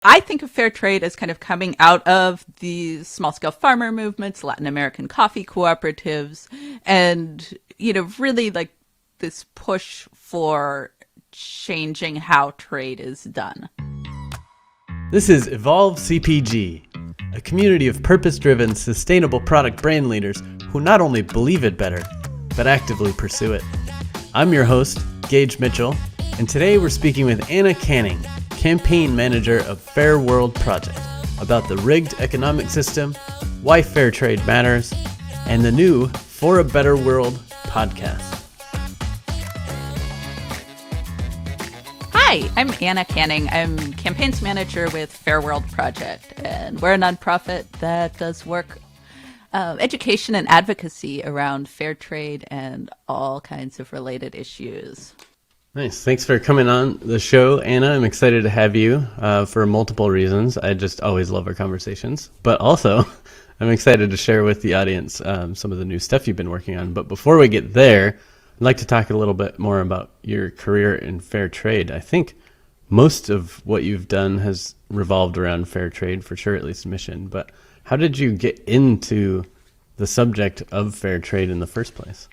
I think of fair trade as kind of coming out of the small scale farmer movements, Latin American coffee cooperatives, and, really like this push for changing how trade is done. This is Evolve CPG, a community of purpose-driven, sustainable product brand leaders who not only believe it better, but actively pursue it. I'm your host, Gage Mitchell, and today we're speaking with Anna Canning, campaign manager of Fair World Project, about the rigged economic system, why fair trade matters, and the new For a Better World podcast. Hi, I'm Anna Canning. I'm campaigns manager with Fair World Project, and we're a nonprofit that does work, education and advocacy around fair trade and all kinds of related issues. Nice. Thanks for coming on the show, Anna. I'm excited to have you for multiple reasons. I just always love our conversations, but also I'm excited to share with the audience some of the new stuff you've been working on. But before we get there, I'd like to talk a little bit more about your career in fair trade. I think most of what you've done has revolved around fair trade, for sure, at least mission. But how did you get into the subject of fair trade in the first place?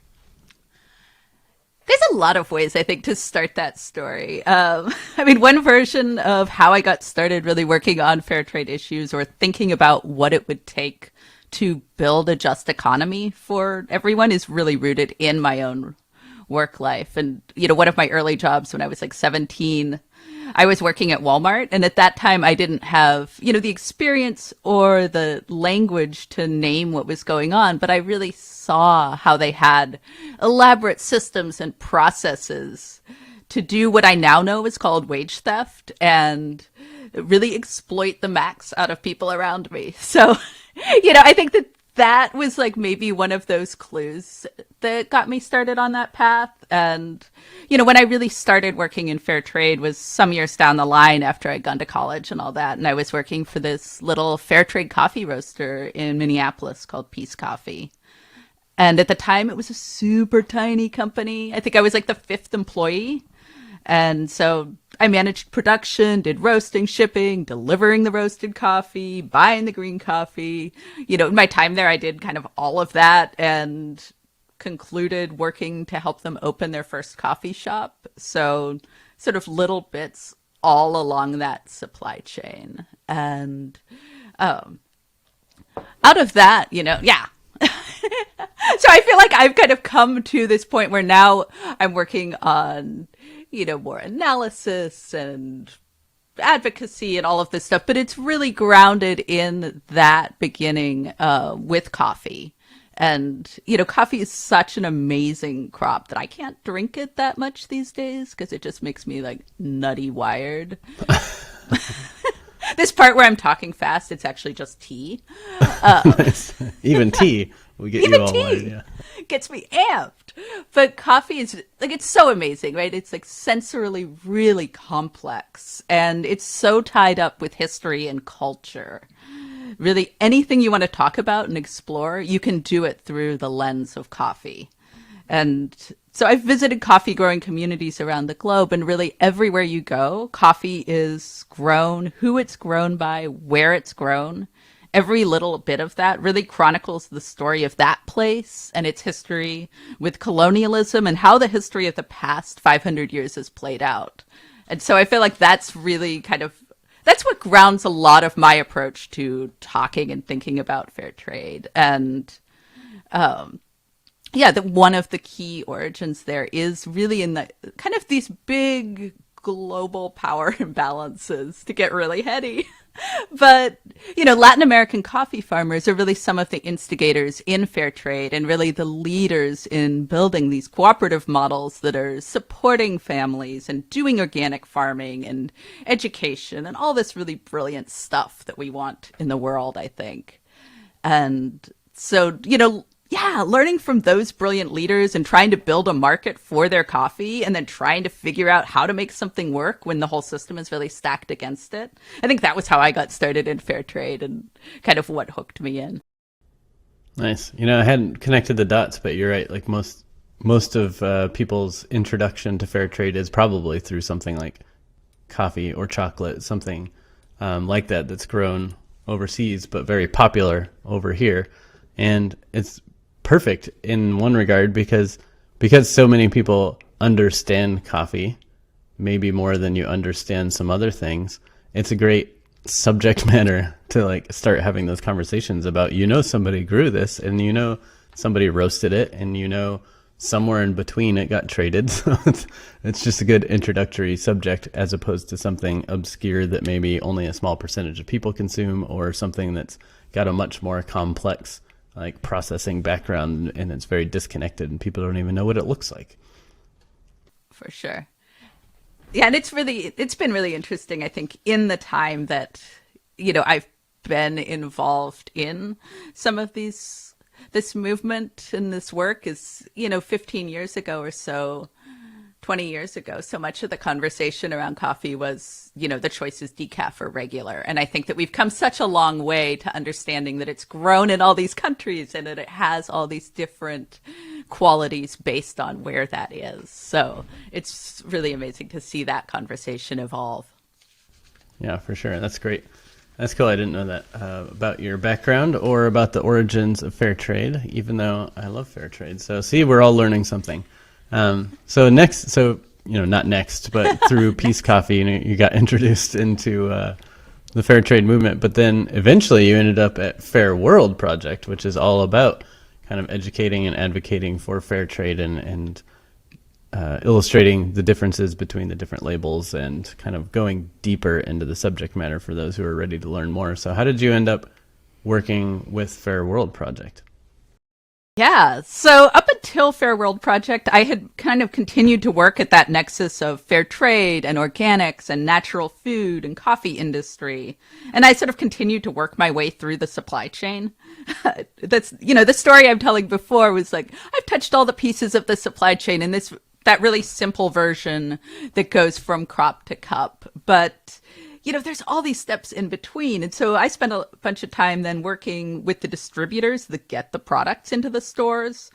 There's a lot of ways, I think, to start that story. One version of how I got started really working on fair trade issues or thinking about what it would take to build a just economy for everyone is really rooted in my own work life. And, one of my early jobs when I was like 17, I was working at Walmart. And at that time, I didn't have, the experience or the language to name what was going on. But I really saw how they had elaborate systems and processes to do what I now know is called wage theft and really exploit the max out of people around me. So, I think that was like maybe one of those clues that got me started on that path. And, when I really started working in fair trade was some years down the line after I'd gone to college and all that. And I was working for this little fair trade coffee roaster in Minneapolis called Peace Coffee. And at the time, it was a super tiny company. I think I was like the fifth employee. And so I managed production, did roasting, shipping, delivering the roasted coffee, buying the green coffee. In my time there, I did kind of all of that and concluded working to help them open their first coffee shop. So sort of little bits all along that supply chain. And out of that, yeah. So I feel like I've kind of come to this point where now I'm working on, more analysis and advocacy and all of this stuff, but it's really grounded in that beginning with coffee. And, coffee is such an amazing crop that I can't drink it that much these days because it just makes me like nutty wired. This part where I'm talking fast, it's actually just tea. Nice. Even tea will get you all wired. Yeah. Gets me amped. But coffee is like, it's so amazing, right? It's like sensorily really complex and it's so tied up with history and culture. Really anything you want to talk about and explore, you can do it through the lens of coffee. And so I've visited coffee growing communities around the globe, and really everywhere you go, coffee is grown, who it's grown by, where it's grown. Every little bit of that really chronicles the story of that place and its history with colonialism and how the history of the past 500 years has played out. And so I feel like that's really that's what grounds a lot of my approach to talking and thinking about fair trade. And one of the key origins there is really in the kind of these big global power imbalances, to get really heady. But, Latin American coffee farmers are really some of the instigators in fair trade and really the leaders in building these cooperative models that are supporting families and doing organic farming and education and all this really brilliant stuff that we want in the world, I think. And so, learning from those brilliant leaders and trying to build a market for their coffee and then trying to figure out how to make something work when the whole system is really stacked against it. I think that was how I got started in fair trade and kind of what hooked me in. Nice. I hadn't connected the dots, but you're right. Like most of people's introduction to fair trade is probably through something like coffee or chocolate, something like that that's grown overseas but very popular over here. And it's perfect in one regard because so many people understand coffee, maybe more than you understand some other things. It's a great subject matter to like start having those conversations about, somebody grew this, and somebody roasted it, and somewhere in between it got traded. So it's just a good introductory subject, as opposed to something obscure that maybe only a small percentage of people consume, or something that's got a much more complex like processing background, and it's very disconnected and people don't even know what it looks like. For sure. Yeah, and it's been really interesting, I think, in the time that, I've been involved in some of this movement and this work is, 15 years ago or so, 20 years ago, so much of the conversation around coffee was, the choice is decaf or regular. And I think that we've come such a long way to understanding that it's grown in all these countries and that it has all these different qualities based on where that is. So it's really amazing to see that conversation evolve. Yeah, for sure. That's great. That's cool. I didn't know that about your background or about the origins of fair trade, even though I love fair trade. So see, we're all learning something. So not next, but through Peace Coffee, you got introduced into the fair trade movement, but then eventually you ended up at Fair World Project, which is all about kind of educating and advocating for fair trade and illustrating the differences between the different labels and kind of going deeper into the subject matter for those who are ready to learn more. So how did you end up working with Fair World Project? Yeah, so up until Fair World Project, I had kind of continued to work at that nexus of fair trade and organics and natural food and coffee industry. And I sort of continued to work my way through the supply chain. That's, the story I'm telling before was like, I've touched all the pieces of the supply chain in that really simple version that goes from crop to cup. But there's all these steps in between. And so I spent a bunch of time then working with the distributors that get the products into the stores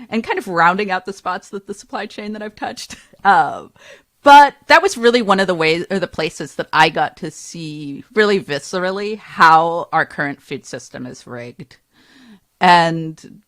and kind of rounding out the spots that the supply chain that I've touched. But that was really one of the ways or the places that I got to see really viscerally how our current food system is rigged. And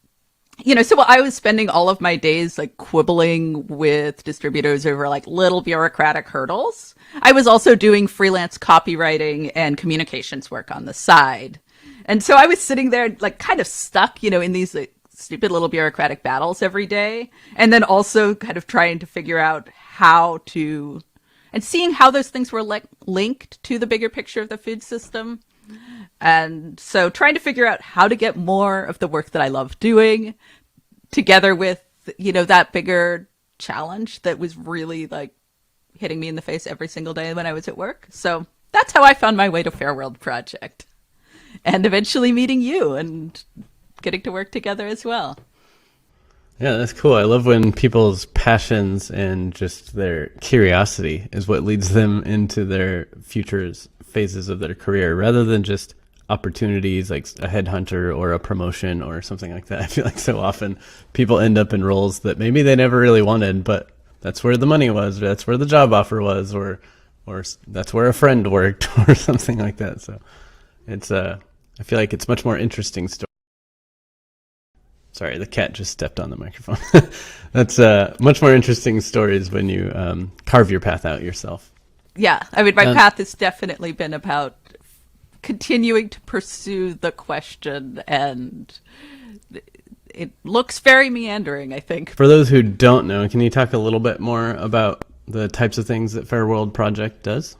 so while I was spending all of my days like quibbling with distributors over like little bureaucratic hurdles, I was also doing freelance copywriting and communications work on the side. And so I was sitting there like kind of stuck, in these like, stupid little bureaucratic battles every day. And then also kind of trying to figure out how to, and seeing how those things were linked to the bigger picture of the food system. And so trying to figure out how to get more of the work that I love doing together with, that bigger challenge that was really like hitting me in the face every single day when I was at work. So that's how I found my way to Fair World Project and eventually meeting you and getting to work together as well. Yeah, that's cool. I love when people's passions and just their curiosity is what leads them into their future phases of their career, rather than just opportunities like a headhunter or a promotion or something like that. I feel like so often people end up in roles that maybe they never really wanted, but that's where the money was, or that's where the job offer was, or that's where a friend worked or something like that. So it's I feel like it's much more interesting story. Sorry, the cat just stepped on the microphone. That's much more interesting stories when you carve your path out yourself. Yeah, I mean, my path has definitely been about continuing to pursue the question, and it looks very meandering, I think. For those who don't know, can you talk a little bit more about the types of things that Fair World Project does?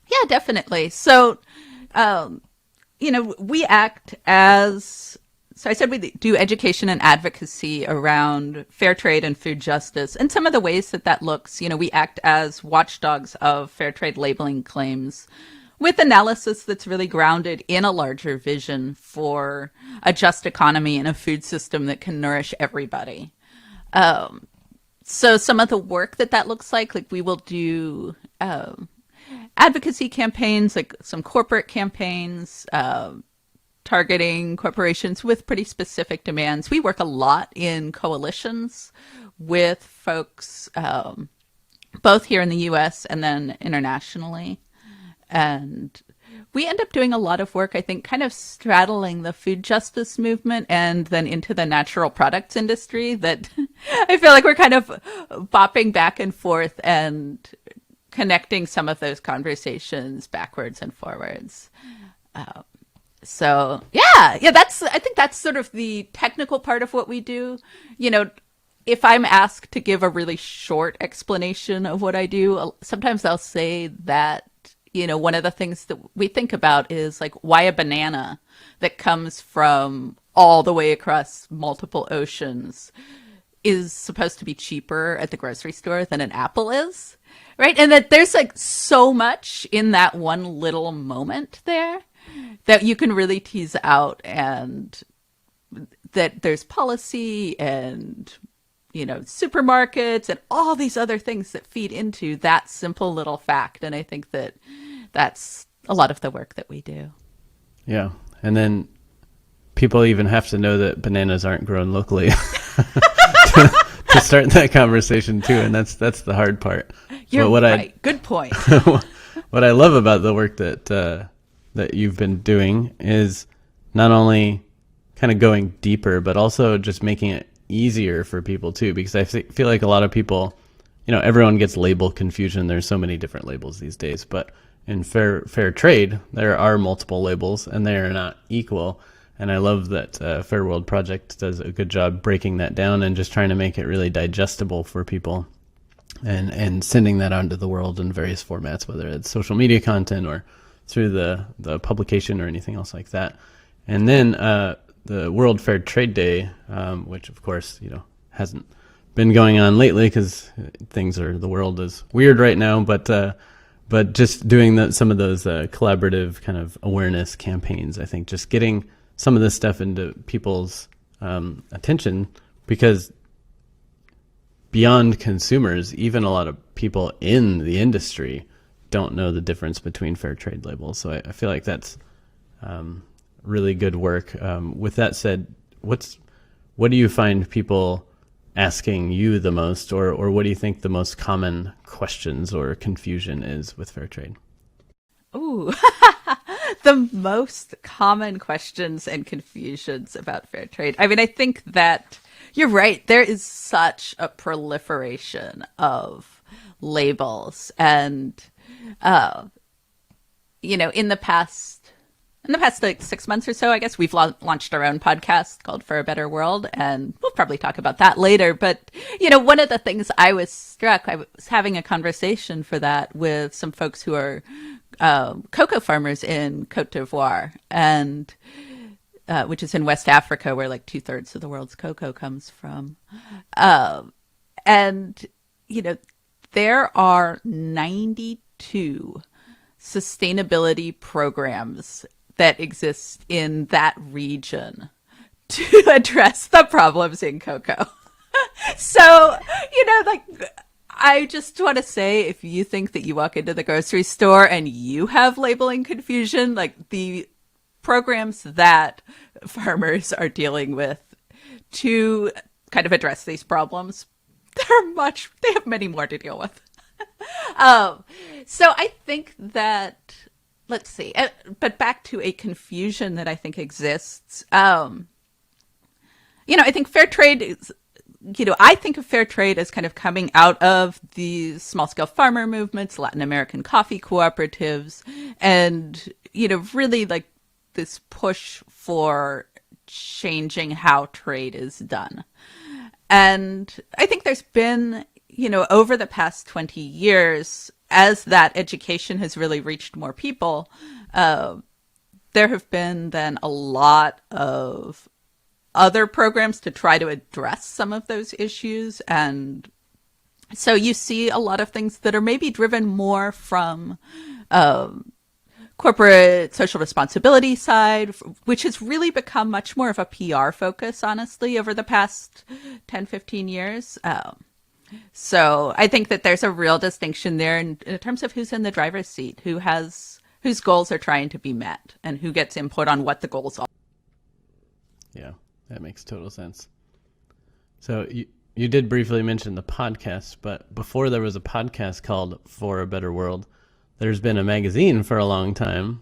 Yeah, definitely. So, we act as... So I said we do education and advocacy around fair trade and food justice. And some of the ways that looks, we act as watchdogs of fair trade labeling claims with analysis that's really grounded in a larger vision for a just economy and a food system that can nourish everybody. So some of the work that looks like we will do advocacy campaigns, like some corporate campaigns, targeting corporations with pretty specific demands. We work a lot in coalitions with folks, both here in the U.S. and then internationally. And we end up doing a lot of work, I think, kind of straddling the food justice movement and then into the natural products industry that I feel like we're kind of bopping back and forth and connecting some of those conversations backwards and forwards. So yeah, I think that's sort of the technical part of what we do. You know, if I'm asked to give a really short explanation of what I do, sometimes I'll say that, you know, one of the things that we think about is like why a banana that comes from all the way across multiple oceans is supposed to be cheaper at the grocery store than an apple is, right? And that there's like so much in that one little moment there that you can really tease out, and that there's policy and, you know, supermarkets and all these other things that feed into that simple little fact. And I think that that's a lot of the work that we do. Yeah. And then people even have to know that bananas aren't grown locally to start that conversation too. And that's the hard part. You're right. Good point. What I love about the work that you've been doing is not only kind of going deeper, but also just making it easier for people too, because I feel like a lot of people, you know, everyone gets label confusion. There's so many different labels these days, but in fair trade, there are multiple labels and they are not equal. And I love that Fair World Project does a good job breaking that down and just trying to make it really digestible for people, and sending that out into the world in various formats, whether it's social media content or through the publication or anything else like that. And then the World Fair Trade Day, which of course, you know, hasn't been going on lately because the world is weird right now, but just doing some of those collaborative kind of awareness campaigns, I think just getting some of this stuff into people's attention, because beyond consumers, even a lot of people in the industry don't know the difference between fair trade labels. So I feel like that's really good work. With that said, what do you find people asking you the most, or what do you think the most common questions or confusion is with fair trade? Ooh, the most common questions and confusions about fair trade. I mean, I think that you're right. There is such a proliferation of labels, and you know, in the past like 6 months or so, I guess we've launched our own podcast called For a Better World, and we'll probably talk about that later. But, you know, one of the things I was having a conversation for that with some folks who are cocoa farmers in Cote d'Ivoire, and which is in West Africa, where like 2/3 of the world's cocoa comes from. And, you know, there are 92 sustainability programs that exist in that region to address the problems in cocoa. So, you know, like, I just want to say, if you think that you walk into the grocery store and you have labeling confusion, like the programs that farmers are dealing with to kind of address these problems, they have many more to deal with. So I think that, let's see, but back to a confusion that I think exists. You know, I think fair trade is, you know, I think of fair trade as kind of coming out of the small scale farmer movements, Latin American coffee cooperatives, and, you know, really like this push for changing how trade is done. And I think there's been, you know, over the past 20 years, as that education has really reached more people, there have been then a lot of other programs to try to address some of those issues. And so you see a lot of things that are maybe driven more from corporate social responsibility side, which has really become much more of a PR focus, honestly, over the past 10, 15 years. So I think that there's a real distinction there in terms of who's in the driver's seat, whose goals are trying to be met, and who gets input on what the goals are. Yeah, that makes total sense. So you did briefly mention the podcast, but before there was a podcast called For a Better World, there's been a magazine for a long time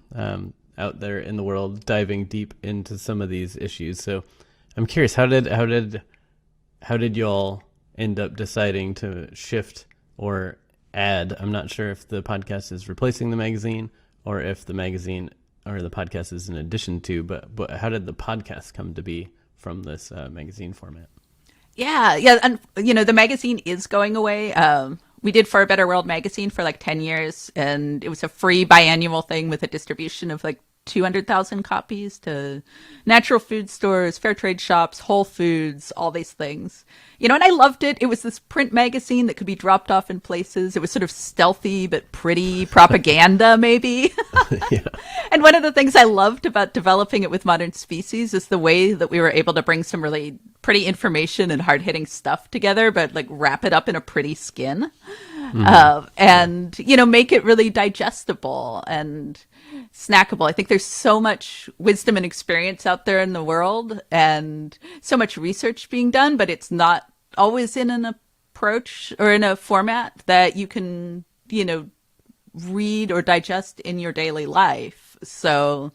out there in the world diving deep into some of these issues. So I'm curious, how did y'all end up deciding to shift or add? I'm not sure if the podcast is replacing the magazine or if the magazine or the podcast is in addition to, but how did the podcast come to be from this magazine format? Yeah. And, the magazine is going away. We did For a Better World magazine for like 10 years, and it was a free biannual thing with a distribution of like 200,000 copies to natural food stores, fair trade shops, Whole Foods, all these things. And I loved it. It was this print magazine that could be dropped off in places. It was sort of stealthy but pretty propaganda, maybe. Yeah. And one of the things I loved about developing it with Modern Species is the way that we were able to bring some really pretty information and hard-hitting stuff together, but like wrap it up in a pretty skin. And, make it really digestible and snackable. I think there's so much wisdom and experience out there in the world and so much research being done, but it's not always in an approach or in a format that you can, read or digest in your daily life. So,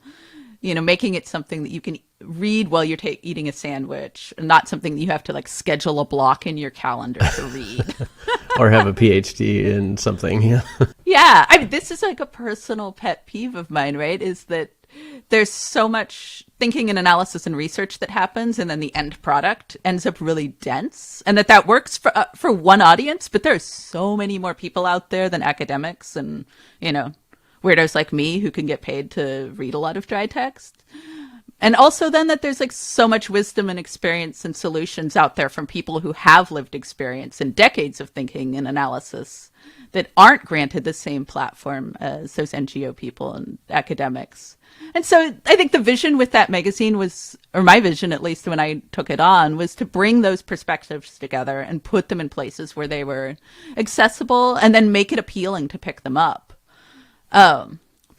making it something that you can read while you're eating a sandwich, not something that you have to like schedule a block in your calendar to read. Or have a PhD in something. Yeah. Yeah. I mean, this is like a personal pet peeve of mine, right? Is that there's so much thinking and analysis and research that happens, and then the end product ends up really dense, and that works for one audience, but there's so many more people out there than academics and, weirdos like me who can get paid to read a lot of dry text. And also then that there's like so much wisdom and experience and solutions out there from people who have lived experience and decades of thinking and analysis that aren't granted the same platform as those NGO people and academics. And so I think the vision with that magazine was, or my vision at least when I took it on, was to bring those perspectives together and put them in places where they were accessible and then make it appealing to pick them up.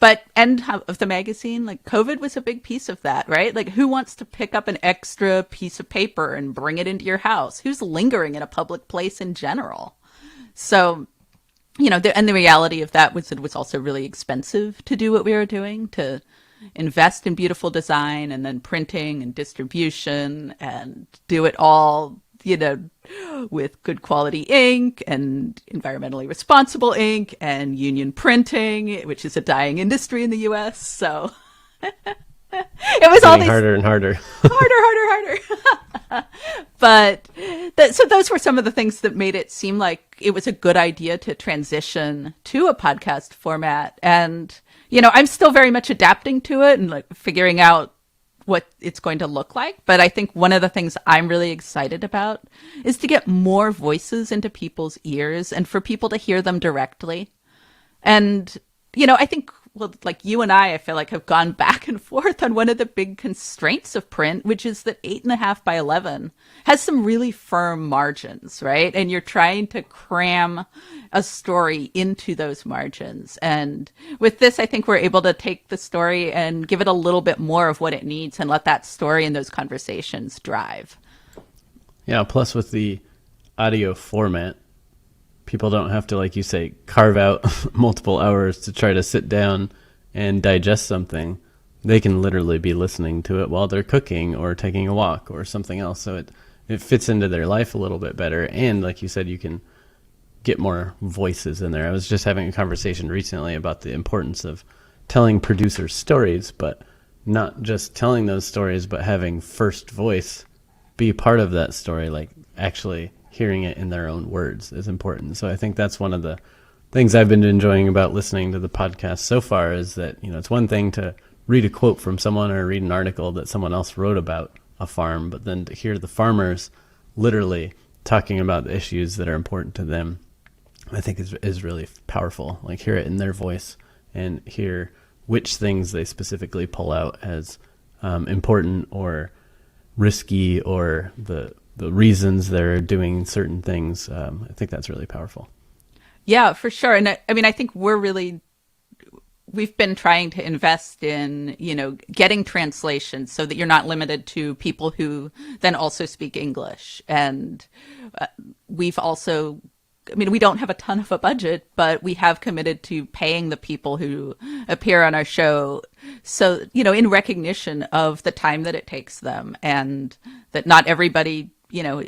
But end of the magazine, like COVID was a big piece of that, right? Like who wants to pick up an extra piece of paper and bring it into your house? Who's lingering in a public place in general? So, and the reality of that was it was also really expensive to do what we were doing, to invest in beautiful design and then printing and distribution and do it all, with good quality ink and environmentally responsible ink and union printing, which is a dying industry in the US. So it was all these harder and harder. harder. But so those were some of the things that made it seem like it was a good idea to transition to a podcast format. And, I'm still very much adapting to it and like figuring out what it's going to look like. But I think one of the things I'm really excited about is to get more voices into people's ears and for people to hear them directly. And, I think, well, like you and I feel like have gone back and forth on one of the big constraints of print, which is that 8.5 by 11 has some really firm margins, right? And you're trying to cram a story into those margins. And with this, I think we're able to take the story and give it a little bit more of what it needs and let that story and those conversations drive. Yeah. Plus with the audio format, people don't have to, like you say, carve out multiple hours to try to sit down and digest something. They can literally be listening to it while they're cooking or taking a walk or something else. So it fits into their life a little bit better. And like you said, you can get more voices in there. I was just having a conversation recently about the importance of telling producers stories, but not just telling those stories, but having first voice be part of that story, like actually hearing it in their own words is important. So I think that's one of the things I've been enjoying about listening to the podcast so far is that, it's one thing to read a quote from someone or read an article that someone else wrote about a farm, but then to hear the farmers literally talking about the issues that are important to them, I think is really powerful. Like hear it in their voice and hear which things they specifically pull out as important or risky or the reasons they're doing certain things. I think that's really powerful. Yeah, for sure. And I think we've been trying to invest in, getting translations so that you're not limited to people who then also speak English. And we've also I mean, we don't have a ton of a budget, but we have committed to paying the people who appear on our show. So, in recognition of the time that it takes them, and that not everybody,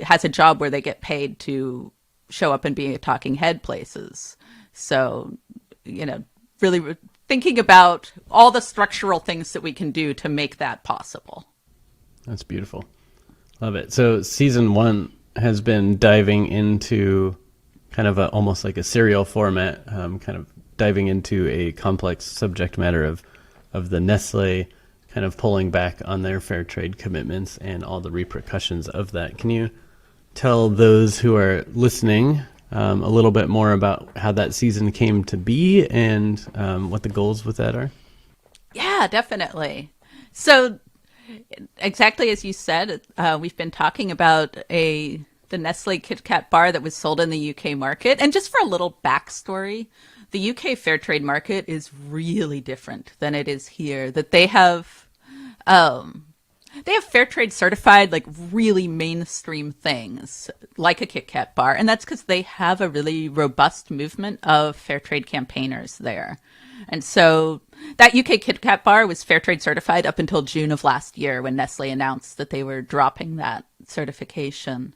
has a job where they get paid to show up and be a talking head places. So, really thinking about all the structural things that we can do to make that possible. That's beautiful. Love it. So season 1 has been diving into kind of almost like a serial format, kind of diving into a complex subject matter of the Nestle, kind of pulling back on their fair trade commitments and all the repercussions of that. Can you tell those who are listening a little bit more about how that season came to be and what the goals with that are? Yeah, definitely. So exactly as you said, we've been talking about the Nestle Kit Kat bar that was sold in the UK market. And just for a little backstory, the UK fair trade market is really different than it is here. That they have fair trade certified, like really mainstream things like a Kit Kat bar. And that's because they have a really robust movement of fair trade campaigners there. And so that UK Kit Kat bar was fair trade certified up until June of last year when Nestle announced that they were dropping that certification.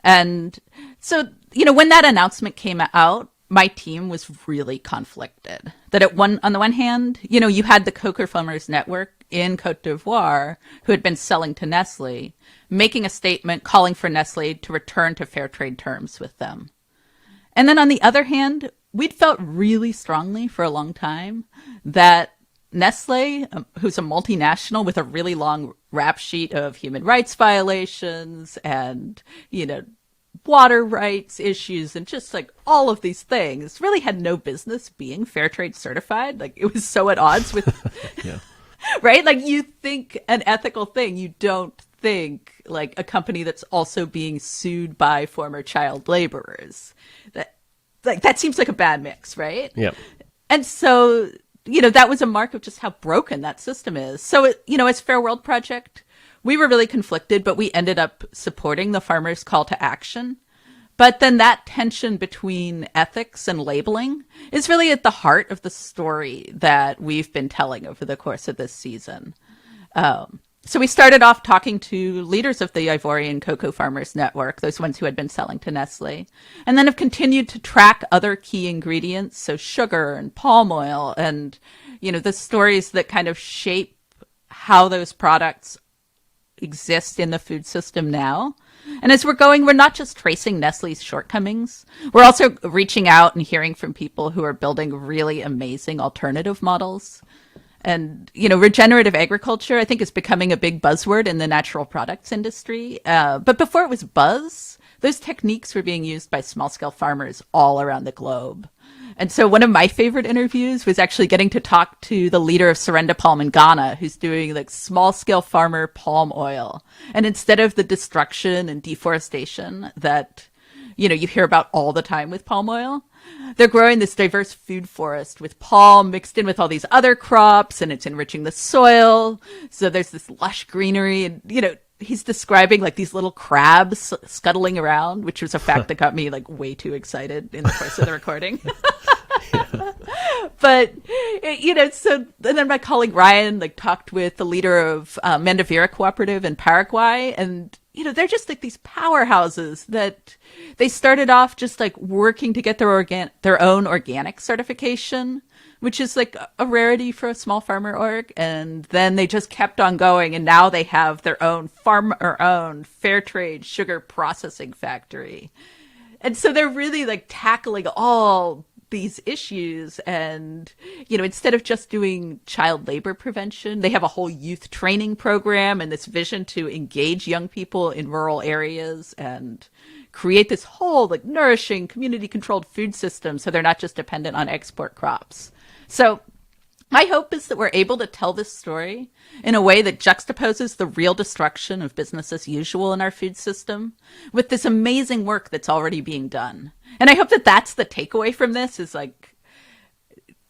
And so, when that announcement came out, my team was really conflicted. That on the one hand, you had the Cocoa Farmers Network in Cote d'Ivoire who had been selling to Nestle, making a statement calling for Nestle to return to fair trade terms with them. And then on the other hand, we'd felt really strongly for a long time that Nestle, who's a multinational with a really long rap sheet of human rights violations and, water rights issues and just like all of these things, really had no business being fair trade certified. Like it was so at odds with, Yeah. right? Like you think an ethical thing, you don't think like a company that's also being sued by former child laborers. That seems like a bad mix, right? Yeah. And so, that was a mark of just how broken that system is. So, as Fair World Project, we were really conflicted, but we ended up supporting the farmers' call to action. But then that tension between ethics and labeling is really at the heart of the story that we've been telling over the course of this season. So we started off talking to leaders of the Ivorian Cocoa Farmers Network, those ones who had been selling to Nestle, and then have continued to track other key ingredients, so sugar and palm oil, and, the stories that kind of shape how those products exist in the food system now. And as we're going, we're not just tracing Nestle's shortcomings. We're also reaching out and hearing from people who are building really amazing alternative models. And, regenerative agriculture, I think, is becoming a big buzzword in the natural products industry. But before it was buzz, those techniques were being used by small-scale farmers all around the globe. And so one of my favorite interviews was actually getting to talk to the leader of Serenda Palm in Ghana, who's doing like small-scale farmer palm oil. And instead of the destruction and deforestation that, you hear about all the time with palm oil, they're growing this diverse food forest with palm mixed in with all these other crops, and it's enriching the soil. So there's this lush greenery, and, he's describing like these little crabs scuttling around, which was a fact that got me like way too excited in the course of the recording. But, so then my colleague Ryan like talked with the leader of Mandavira Cooperative in Paraguay, and, they're just like these powerhouses that they started off just like working to get their own organic certification, which is like a rarity for a small farmer org. And then they just kept on going, and now they have their own fair trade sugar processing factory. And so they're really like tackling all these issues. And, instead of just doing child labor prevention, they have a whole youth training program and this vision to engage young people in rural areas and create this whole like nourishing community controlled food system. So they're not just dependent on export crops. So my hope is that we're able to tell this story in a way that juxtaposes the real destruction of business as usual in our food system with this amazing work that's already being done. And I hope that that's the takeaway from this is like,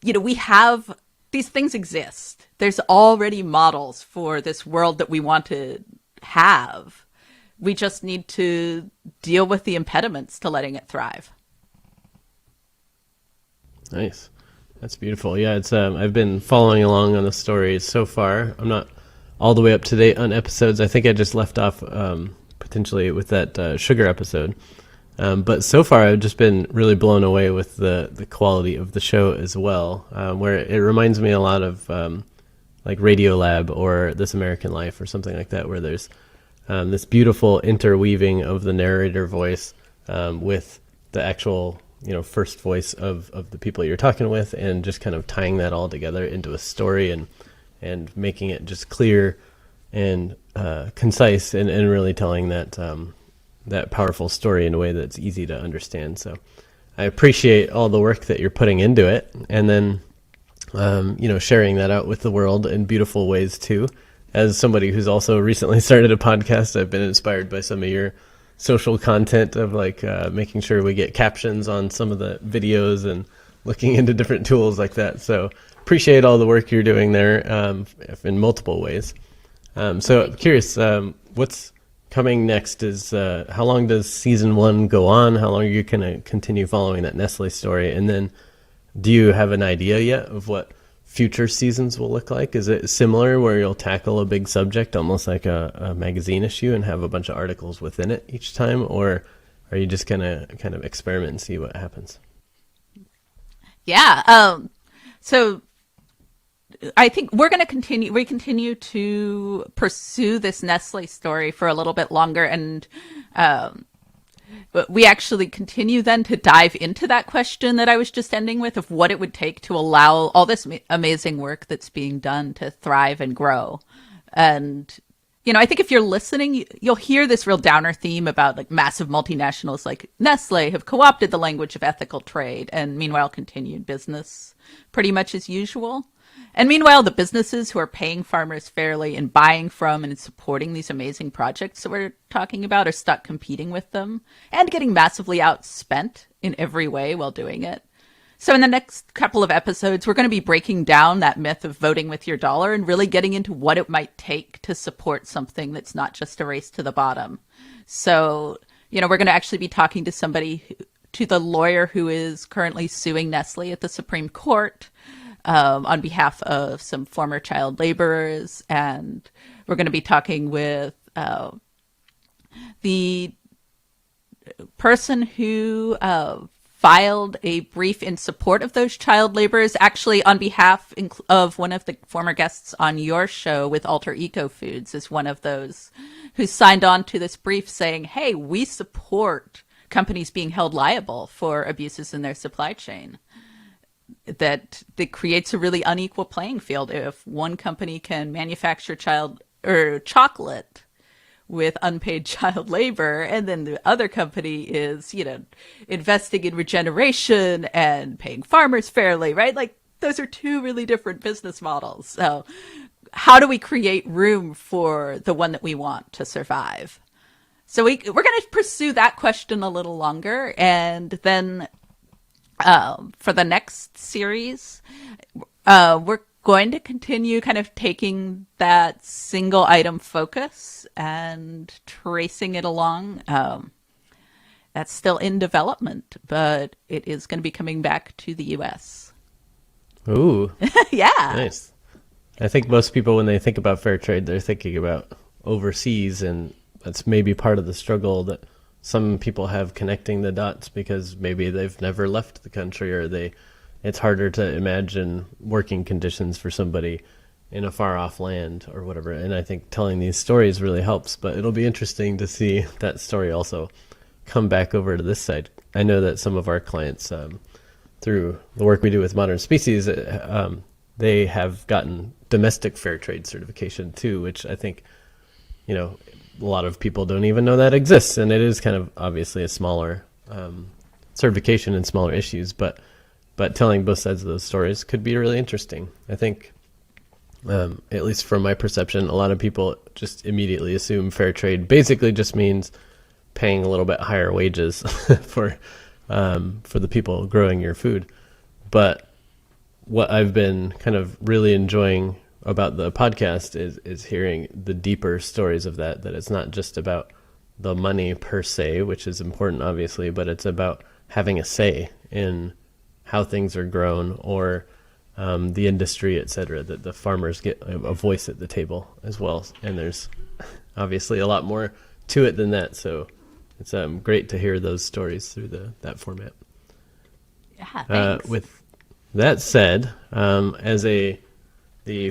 we have, these things exist. There's already models for this world that we want to have. We just need to deal with the impediments to letting it thrive. Nice. That's beautiful. Yeah, it's I've been following along on the stories so far. I'm not all the way up to date on episodes. I think I just left off potentially with that sugar episode. But so far, I've just been really blown away with the quality of the show as well, where it reminds me a lot of like Radiolab or This American Life or something like that, where there's this beautiful interweaving of the narrator voice with the actual first voice of the people you're talking with, and just kind of tying that all together into a story and making it just clear and concise and really telling that powerful story in a way that's easy to understand. So I appreciate all the work that you're putting into it, and then sharing that out with the world in beautiful ways too. As somebody who's also recently started a podcast, I've been inspired by some of your social content of like making sure we get captions on some of the videos and looking into different tools like that. So appreciate all the work you're doing there in multiple ways. So curious, what's coming next is how long does season 1 go on? How long are you going to continue following that Nestle story? And then do you have an idea yet of what future seasons will look like? Is it similar where you'll tackle a big subject, almost like a magazine issue, and have a bunch of articles within it each time? Or are you just going to kind of experiment and see what happens? Yeah. So I think we continue to pursue this Nestle story for a little bit longer, and but we actually continue then to dive into that question that I was just ending with, of what it would take to allow all this amazing work that's being done to thrive and grow. And, I think if you're listening, you'll hear this real downer theme about like massive multinationals like Nestle have co-opted the language of ethical trade, and meanwhile continued business pretty much as usual. And meanwhile, the businesses who are paying farmers fairly and buying from and supporting these amazing projects that we're talking about are stuck competing with them and getting massively outspent in every way while doing it. So in the next couple of episodes, we're going to be breaking down that myth of voting with your dollar and really getting into what it might take to support something that's not just a race to the bottom. So, we're going to actually be talking to the lawyer who is currently suing Nestle at the Supreme Court, on behalf of some former child laborers. And we're going to be talking with the person who filed a brief in support of those child laborers, actually on behalf of one of the former guests on your show with Alter Eco Foods, is one of those who signed on to this brief saying, hey, we support companies being held liable for abuses in their supply chain. That creates a really unequal playing field if one company can manufacture chocolate with unpaid child labor, and then the other company is, investing in regeneration and paying farmers fairly, right? Like, those are two really different business models. So how do we create room for the one that we want to survive? So we're going to pursue that question a little longer, and then for the next series, we're going to continue kind of taking that single item focus and tracing it along. That's still in development, but it is going to be coming back to the U.S. Ooh. Yeah. Nice. I think most people, when they think about fair trade, they're thinking about overseas, and that's maybe part of the struggle that some people have connecting the dots, because maybe they've never left the country, or it's harder to imagine working conditions for somebody in a far off land or whatever. And I think telling these stories really helps, but it'll be interesting to see that story also come back over to this side. I know that some of our clients, through the work we do with Modern Species, they have gotten domestic fair trade certification too, which I think, a lot of people don't even know that exists, and it is kind of obviously a smaller certification and smaller issues, but telling both sides of those stories could be really interesting. I think, at least from my perception, a lot of people just immediately assume fair trade basically just means paying a little bit higher wages for the people growing your food. But what I've been kind of really enjoying about the podcast is hearing the deeper stories of that it's not just about the money per se, which is important obviously, but it's about having a say in how things are grown or the industry, et cetera, that the farmers get a voice at the table as well. And there's obviously a lot more to it than that. So it's great to hear those stories through that format. Yeah, thanks. With that said, as the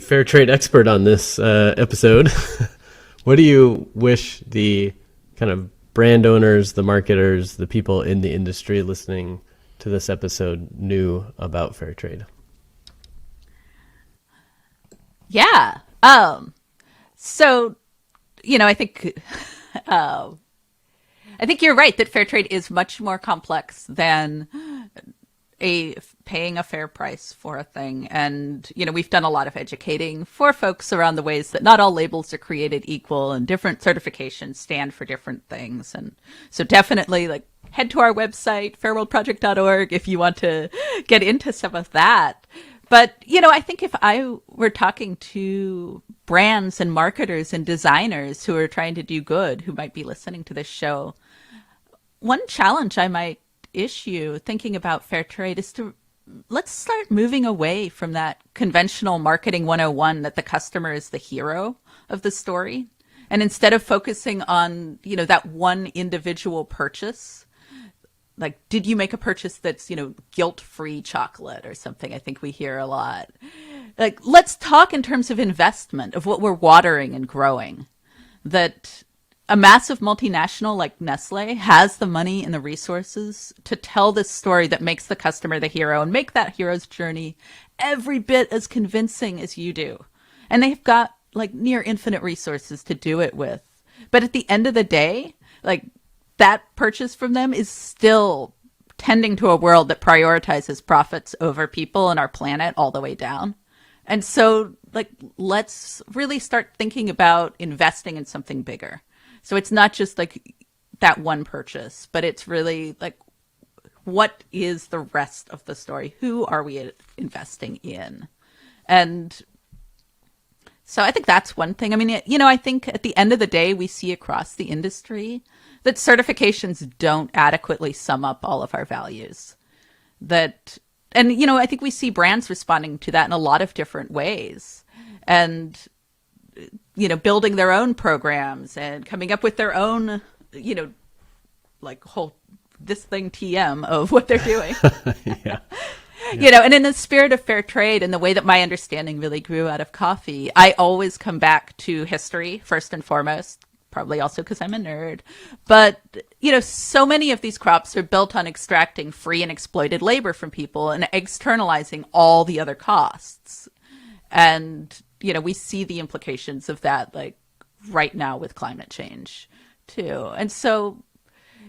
fair trade expert on this episode, what do you wish the kind of brand owners, the marketers, the people in the industry listening to this episode knew about fair trade? Yeah. So, I think you're right that fair trade is much more complex than paying a fair price for a thing. And, we've done a lot of educating for folks around the ways that not all labels are created equal and different certifications stand for different things. And so definitely head to our website, fairworldproject.org, if you want to get into some of that. But, I think if I were talking to brands and marketers and designers who are trying to do good, who might be listening to this show, one challenge I might issue thinking about fair trade is to let's start moving away from that conventional marketing 101 that the customer is the hero of the story. And instead of focusing on, that one individual purchase, did you make a purchase that's, guilt-free chocolate or something? I think we hear a lot. Let's talk in terms of investment, of what we're watering and growing. That a massive multinational like Nestle has the money and the resources to tell this story that makes the customer the hero and make that hero's journey every bit as convincing as you do. And they've got near infinite resources to do it with. But at the end of the day, that purchase from them is still tending to a world that prioritizes profits over people and our planet all the way down. And so, let's really start thinking about investing in something bigger. So it's not just that one purchase, but it's really what is the rest of the story? Who are we investing in? And so I think that's one thing. I mean, I think at the end of the day, we see across the industry that certifications don't adequately sum up all of our values. And I think we see brands responding to that in a lot of different ways. And, building their own programs and coming up with their own, whole this thing TM of what they're doing. Yeah. And in the spirit of fair trade and the way that my understanding really grew out of coffee, I always come back to history first and foremost, probably also because I'm a nerd. But, so many of these crops are built on extracting free and exploited labor from people and externalizing all the other costs. And, we see the implications of that, right now with climate change, too. And so,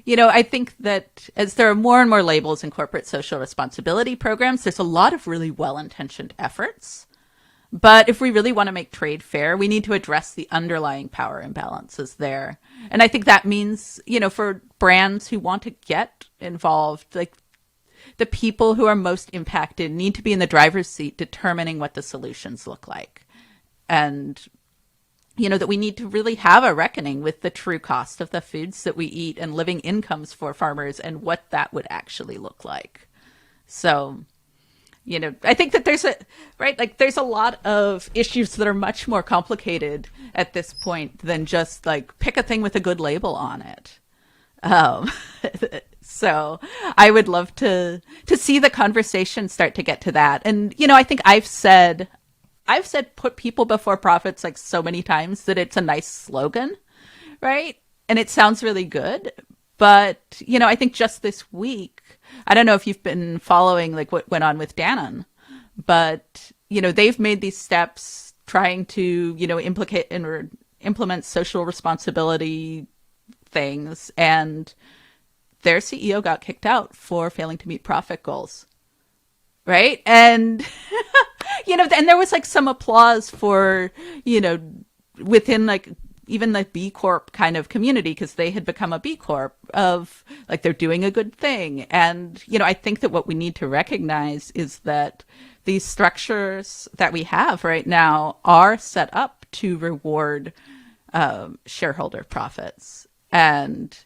I think that as there are more and more labels in corporate social responsibility programs, there's a lot of really well-intentioned efforts. But if we really want to make trade fair, we need to address the underlying power imbalances there. And I think that means, for brands who want to get involved, the people who are most impacted need to be in the driver's seat determining what the solutions look like. And, that we need to really have a reckoning with the true cost of the foods that we eat and living incomes for farmers and what that would actually look like. So, I think that there's a lot of issues that are much more complicated at this point than just pick a thing with a good label on it. So I would love to see the conversation start to get to that. And, I think I've said put people before profits so many times that it's a nice slogan, right? And it sounds really good. But, I think just this week, I don't know if you've been following what went on with Danone, but, they've made these steps trying to, implement social responsibility things. And their CEO got kicked out for failing to meet profit goals. Right. And, and there was some applause for, within even the B Corp kind of community, because they had become a B Corp of they're doing a good thing. And, I think that what we need to recognize is that these structures that we have right now are set up to reward shareholder profits. And,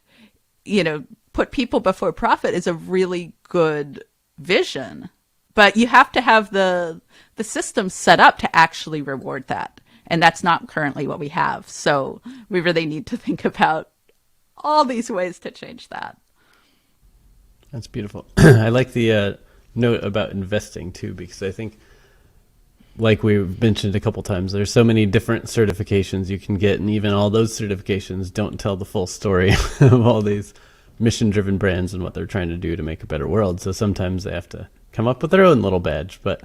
put people before profit is a really good vision. But you have to have the system set up to actually reward that. And that's not currently what we have. So we really need to think about all these ways to change that. That's beautiful. I like the note about investing too, because I think, like we've mentioned a couple times, there's so many different certifications you can get, and even all those certifications don't tell the full story of all these mission-driven brands and what they're trying to do to make a better world. So sometimes they have to come up with their own little badge. But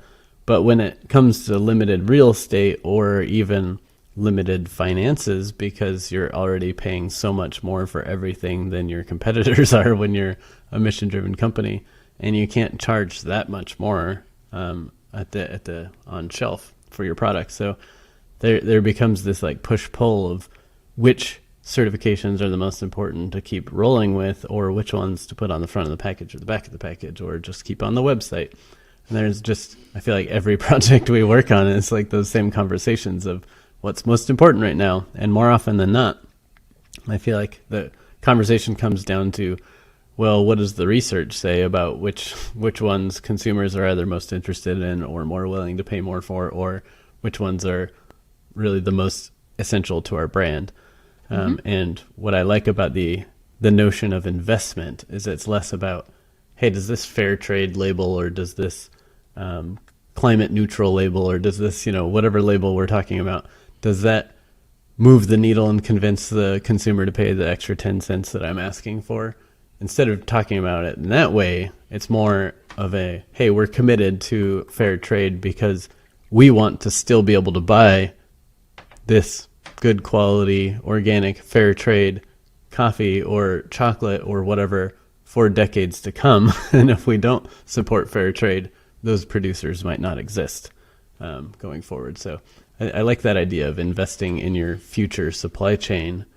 when it comes to limited real estate or even limited finances, because you're already paying so much more for everything than your competitors are when you're a mission-driven company, and you can't charge that much more at the on shelf for your product. So there becomes this like push-pull of which certifications are the most important to keep rolling with, or which ones to put on the front of the package or the back of the package, or just keep on the website. And there's just, I feel like every project we work on is like those same conversations of what's most important right now. And more often than not, I feel like the conversation comes down to, well, what does the research say about which ones consumers are either most interested in or more willing to pay more for, or which ones are really the most essential to our brand. And what I like about the notion of investment is it's less about, hey, does this fair trade label, or does this climate neutral label, or does this, whatever label we're talking about, does that move the needle and convince the consumer to pay the extra 10 cents that I'm asking for? Instead of talking about it in that way, it's more of a, hey, we're committed to fair trade because we want to still be able to buy this good quality, organic, fair trade coffee or chocolate or whatever for decades to come. And if we don't support fair trade, those producers might not exist going forward. So I like that idea of investing in your future supply chain,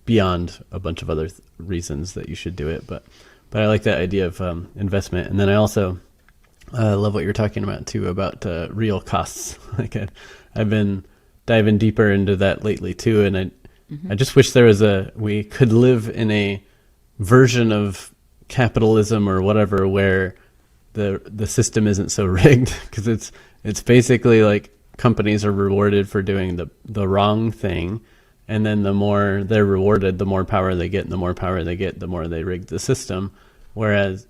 beyond a bunch of other reasons that you should do it. But I like that idea of investment. And then I also love what you're talking about too, about real costs. Like I've been diving deeper into that lately too. And I just wish we could live in a version of capitalism or whatever, where the system isn't so rigged, because it's basically like companies are rewarded for doing the wrong thing. And then the more they're rewarded, the more power they get, and the more power they get, the more they rig the system. Whereas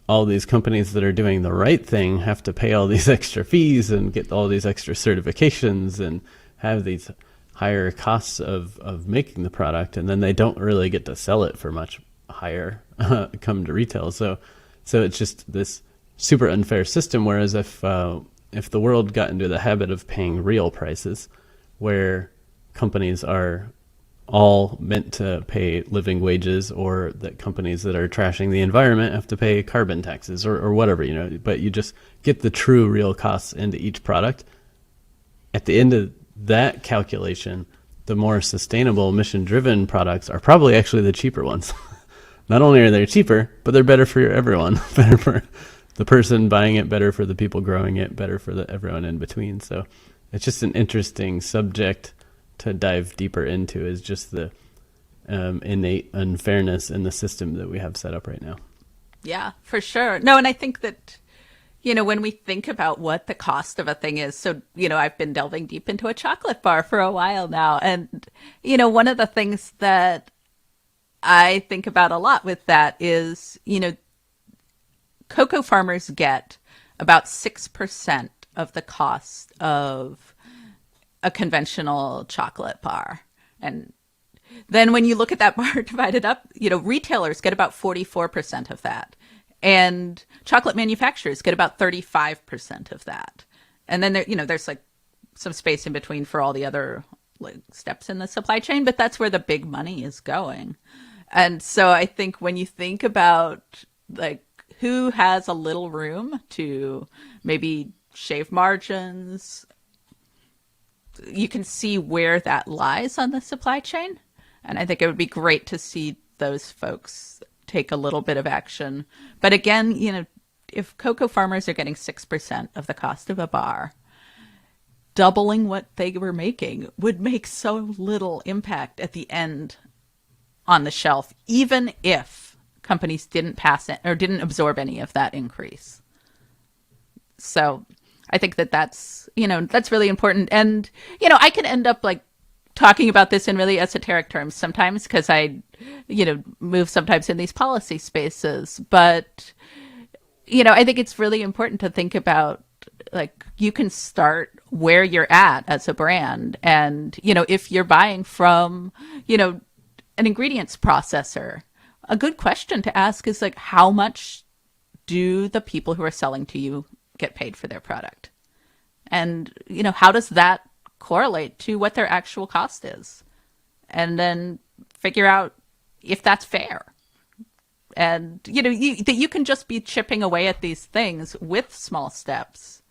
all these companies that are doing the right thing have to pay all these extra fees and get all these extra certifications and have these higher costs of making the product. And then they don't really get to sell it for much higher come to retail. So it's just this super unfair system. Whereas if the world got into the habit of paying real prices, where companies are all meant to pay living wages, or that companies that are trashing the environment have to pay carbon taxes or whatever, but you just get the true real costs into each product. At the end of that calculation, the more sustainable mission-driven products are probably actually the cheaper ones. Not only are they cheaper, but they're better for everyone, better for the person buying it, better for the people growing it, better for everyone in between. So it's just an interesting subject to dive deeper into, is just the innate unfairness in the system that we have set up right now. Yeah, for sure. No, and I think that, when we think about what the cost of a thing is, so, I've been delving deep into a chocolate bar for a while now. And, one of the things that I think about a lot with that is, cocoa farmers get about 6% of the cost of a conventional chocolate bar. And then when you look at that bar divided up, retailers get about 44% of that. And chocolate manufacturers get about 35% of that. And then there's like some space in between for all the other steps in the supply chain, but that's where the big money is going. And so I think when you think about like who has a little room to maybe shave margins, you can see where that lies on the supply chain. And I think it would be great to see those folks take a little bit of action. But again, if cocoa farmers are getting 6% of the cost of a bar, doubling what they were making would make so little impact at the end on the shelf, even if companies didn't pass it or didn't absorb any of that increase. So I think that that's really important. And, I can end up like talking about this in really esoteric terms sometimes because I, move sometimes in these policy spaces. But, I think it's really important to think about like you can start where you're at as a brand. And, if you're buying from, an ingredients processor, a good question to ask is like, how much do the people who are selling to you get paid for their product? And, how does that correlate to what their actual cost is? And then figure out if that's fair. And, that you can just be chipping away at these things with small steps.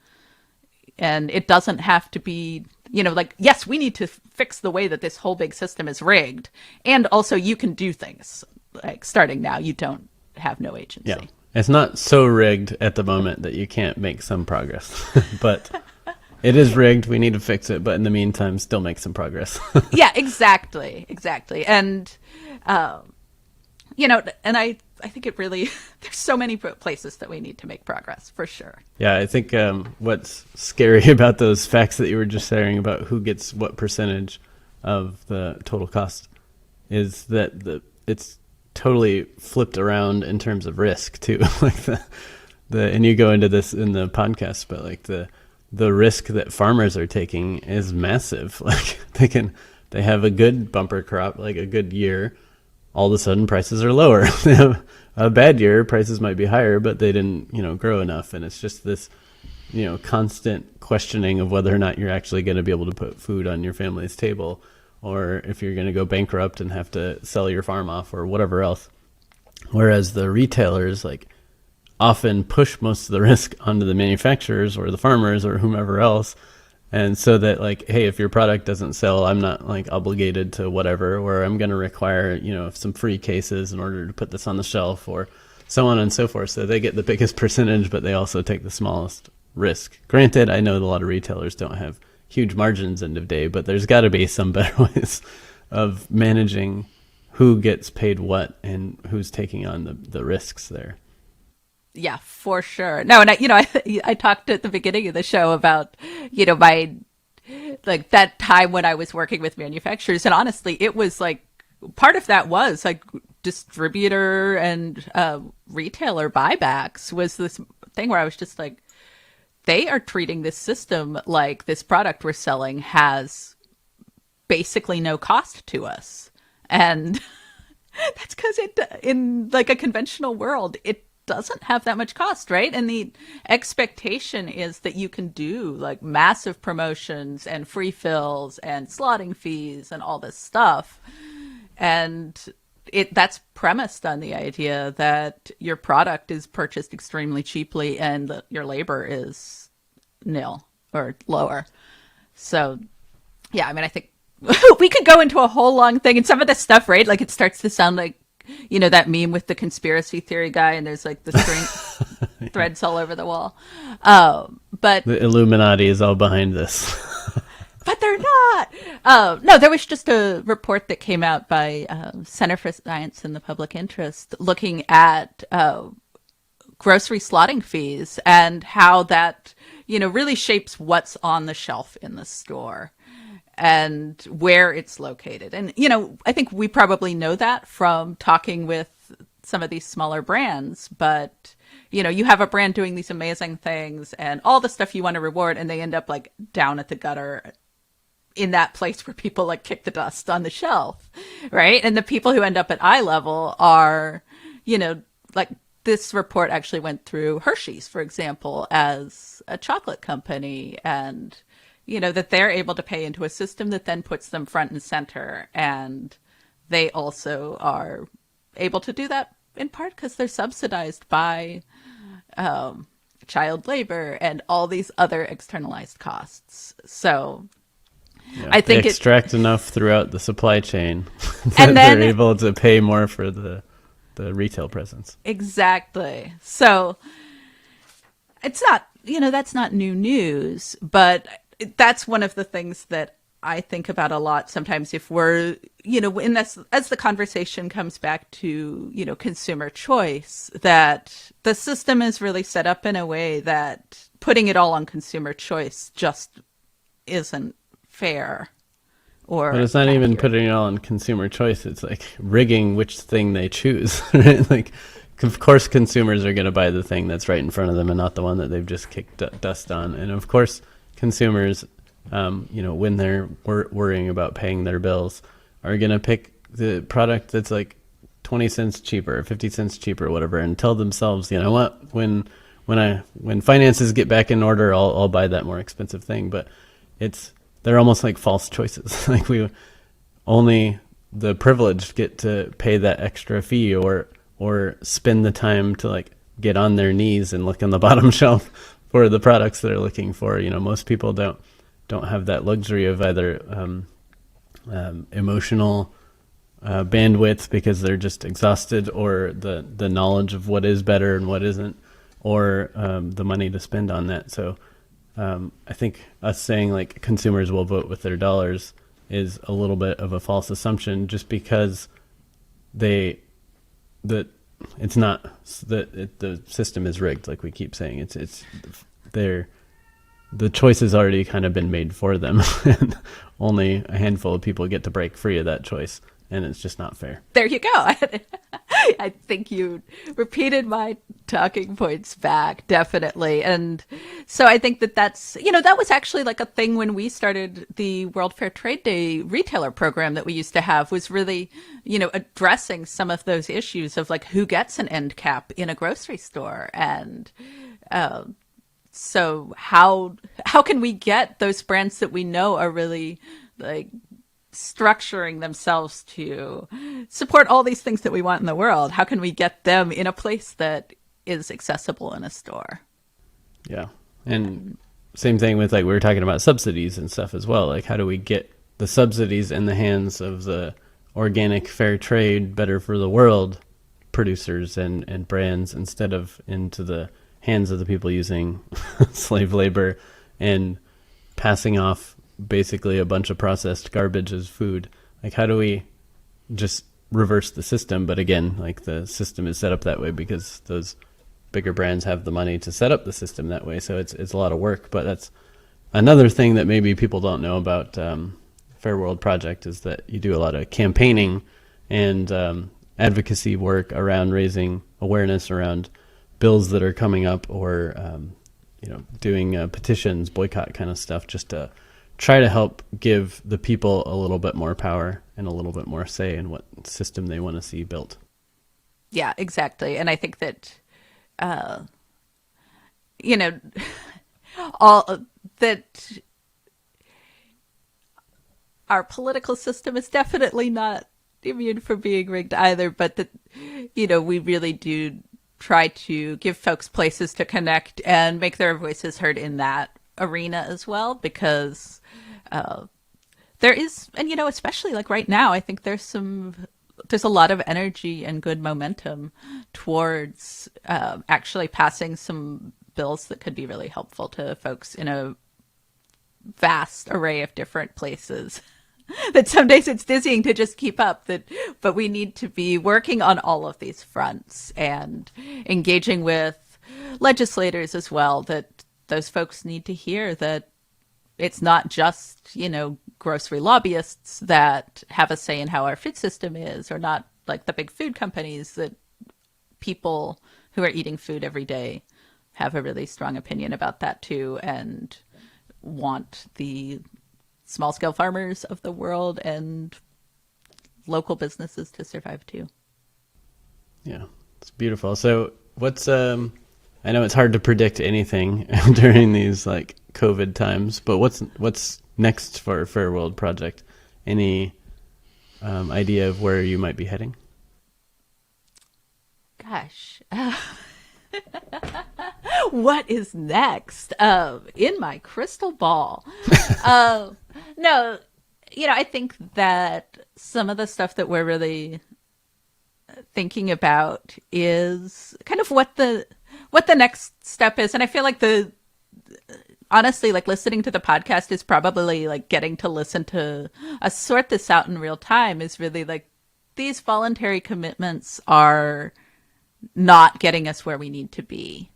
And it doesn't have to be, like, yes, we need to fix the way that this whole big system is rigged. And also you can do things like starting now, you don't have no agency. Yeah. It's not so rigged at the moment that you can't make some progress, but it is rigged. We need to fix it. But in the meantime, still make some progress. Yeah, exactly. And, and I think it really, there's so many places that we need to make progress for sure. Yeah, I think what's scary about those facts that you were just sharing about who gets what percentage of the total cost is that it's totally flipped around in terms of risk too. Like and you go into this in the podcast, but like the risk that farmers are taking is massive. Like they have a good bumper crop, like a good year. All of a sudden prices are lower. They have a bad year, prices might be higher, but they didn't, grow enough. And it's just this, constant questioning of whether or not you're actually going to be able to put food on your family's table, or if you're going to go bankrupt and have to sell your farm off or whatever else. Whereas the retailers like often push most of the risk onto the manufacturers or the farmers or whomever else. And so that like, hey, if your product doesn't sell, I'm not like obligated to whatever, or I'm going to require, some free cases in order to put this on the shelf, or so on and so forth. So they get the biggest percentage, but they also take the smallest risk. Granted, I know a lot of retailers don't have huge margins end of day, but there's got to be some better ways of managing who gets paid what and who's taking on the risks there. Yeah, for sure. No, and I talked at the beginning of the show about, my, like that time when I was working with manufacturers. And honestly, it was like, part of that was like distributor and retailer buybacks was this thing where I was just like, they are treating this system like this product we're selling has basically no cost to us. And that's because in like a conventional world, it doesn't have that much cost, right? And the expectation is that you can do like massive promotions and free fills and slotting fees and all this stuff. And that's premised on the idea that your product is purchased extremely cheaply and that your labor is nil or lower. So, yeah, I mean, I think we could go into a whole long thing, and some of this stuff, right? Like it starts to sound like, that meme with the conspiracy theory guy, and there's like the string threads all over the wall. But the Illuminati is all behind this. But they're not. No, there was just a report that came out by Center for Science in the Public Interest looking at grocery slotting fees and how that, really shapes what's on the shelf in the store and where it's located. And, I think we probably know that from talking with some of these smaller brands, but, you have a brand doing these amazing things and all the stuff you want to reward, and they end up like down at the gutter in that place where people like kick the dust on the shelf, right? And the people who end up at eye level are, like this report actually went through Hershey's, for example, as a chocolate company, and that they're able to pay into a system that then puts them front and center. And they also are able to do that in part because they're subsidized by child labor and all these other externalized costs. So yeah, I think they extract enough throughout the supply chain that and then, they're able to pay more for the retail presence. Exactly. So it's not, that's not new news, but that's one of the things that I think about a lot sometimes if we're, in this, as the conversation comes back to, consumer choice, that the system is really set up in a way that putting it all on consumer choice just isn't fair But or it's not even accurate. putting it all on consumer choice. It's like rigging which thing they choose, right? Like, of course, consumers are going to buy the thing that's right in front of them and not the one that they've just kicked dust on. And of course, consumers, when they're worrying about paying their bills, are going to pick the product that's like 20 cents cheaper, 50 cents cheaper, whatever, and tell themselves, you know what, when finances get back in order, I'll buy that more expensive thing. But they're almost like false choices. Like only the privileged get to pay that extra fee or spend the time to like get on their knees and look on the bottom shelf for the products they're looking for. Most people don't have that luxury of either emotional bandwidth because they're just exhausted, or the knowledge of what is better and what isn't, or the money to spend on that. So I think us saying like consumers will vote with their dollars is a little bit of a false assumption, just because it's not the system is rigged, like we keep saying. The choice has already kind of been made for them, and only a handful of people get to break free of that choice, and it's just not fair. There you go. I think you repeated my talking points back, definitely. And so I think that's, that was actually like a thing when we started the World Fair Trade Day retailer program that we used to have, was really, addressing some of those issues of like who gets an end cap in a grocery store. And so how can we get those brands that we know are really like structuring themselves to support all these things that we want in the world? How can we get them in a place that is accessible in a store? Yeah. And same thing with, like, we were talking about subsidies and stuff as well. Like, how do we get the subsidies in the hands of the organic, fair trade, better for the world producers and brands, instead of into the hands of the people using slave labor and passing off basically a bunch of processed garbage as food? Like, how do we just reverse the system? But again, like, the system is set up that way because those bigger brands have the money to set up the system that way. So it's a lot of work. But that's another thing that maybe people don't know about Fair World Project, is that you do a lot of campaigning and advocacy work around raising awareness around bills that are coming up, or doing petitions, boycott kind of stuff, just to try to help give the people a little bit more power and a little bit more say in what system they want to see built. Yeah, exactly. And I think that all that our political system is definitely not immune from being rigged either, but that we really do try to give folks places to connect and make their voices heard in that arena as well, because there is, and especially like right now, I think there's a lot of energy and good momentum towards actually passing some bills that could be really helpful to folks in a vast array of different places. That some days it's dizzying to just keep up, but we need to be working on all of these fronts and engaging with legislators as well, that those folks need to hear that it's not just, grocery lobbyists that have a say in how our food system is, or not like the big food companies, that people who are eating food every day have a really strong opinion about that too, and want the small scale farmers of the world and local businesses to survive too. Yeah, it's beautiful. So what's I know it's hard to predict anything during these like COVID times, but what's next for Fair World Project? Any idea of where you might be heading? Gosh. What is next? In my crystal ball. No, I think that some of the stuff that we're really thinking about is kind of what the next step is. And I feel like honestly, like listening to the podcast is probably like getting to listen to us sort this out in real time is really like these voluntary commitments are not getting us where we need to be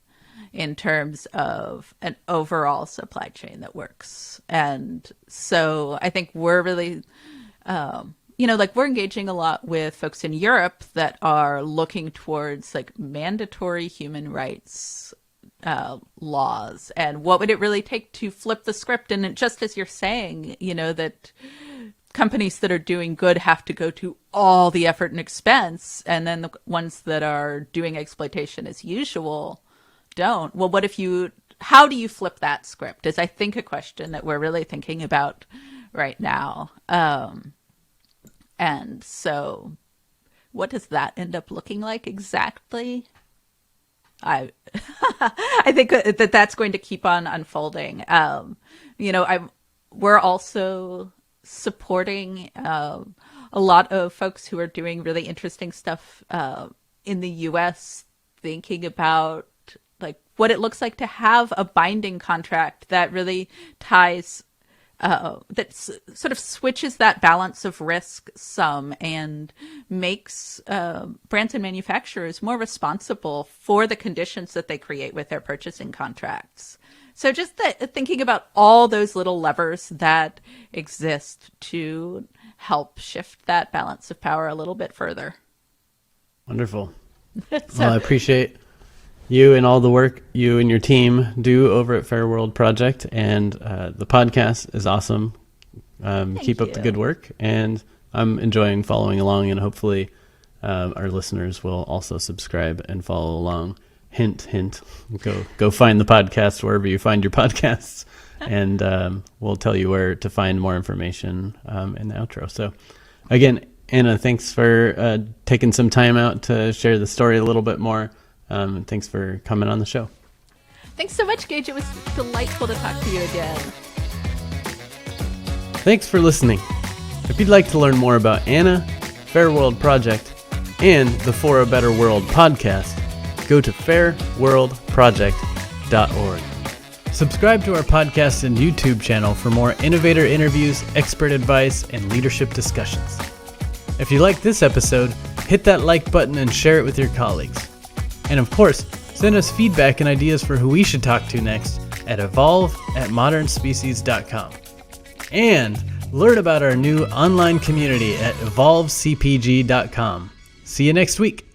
in terms of an overall supply chain that works. And so I think we're really, like we're engaging a lot with folks in Europe that are looking towards like mandatory human rights laws, and what would it really take to flip the script. And just as you're saying, that companies that are doing good have to go to all the effort and expense, and then the ones that are doing exploitation as usual don't. Well, how do you flip that script is I think a question that we're really thinking about right now. And so what does that end up looking like exactly? I think that's going to keep on unfolding. We're also supporting a lot of folks who are doing really interesting stuff in the U.S., thinking about like what it looks like to have a binding contract that really ties that sort of switches that balance of risk some and makes brands and manufacturers more responsible for the conditions that they create with their purchasing contracts. So just thinking about all those little levers that exist to help shift that balance of power a little bit further. Wonderful. Well, I appreciate you and all the work you and your team do over at Fair World Project, and the podcast is awesome. Keep up the good work, and I'm enjoying following along, and hopefully our listeners will also subscribe and follow along. Hint, hint. Go find the podcast wherever you find your podcasts, and we'll tell you where to find more information in the outro. So again, Anna, thanks for taking some time out to share the story a little bit more. And thanks for coming on the show. Thanks so much, Gage. It was delightful to talk to you again. Thanks for listening. If you'd like to learn more about Anna, Fair World Project, and the For a Better World podcast, go to fairworldproject.org. Subscribe to our podcast and YouTube channel for more innovator interviews, expert advice, and leadership discussions. If you like this episode, hit that like button and share it with your colleagues. And of course, send us feedback and ideas for who we should talk to next at evolve@modernspecies.com. And learn about our new online community at evolvecpg.com. See you next week.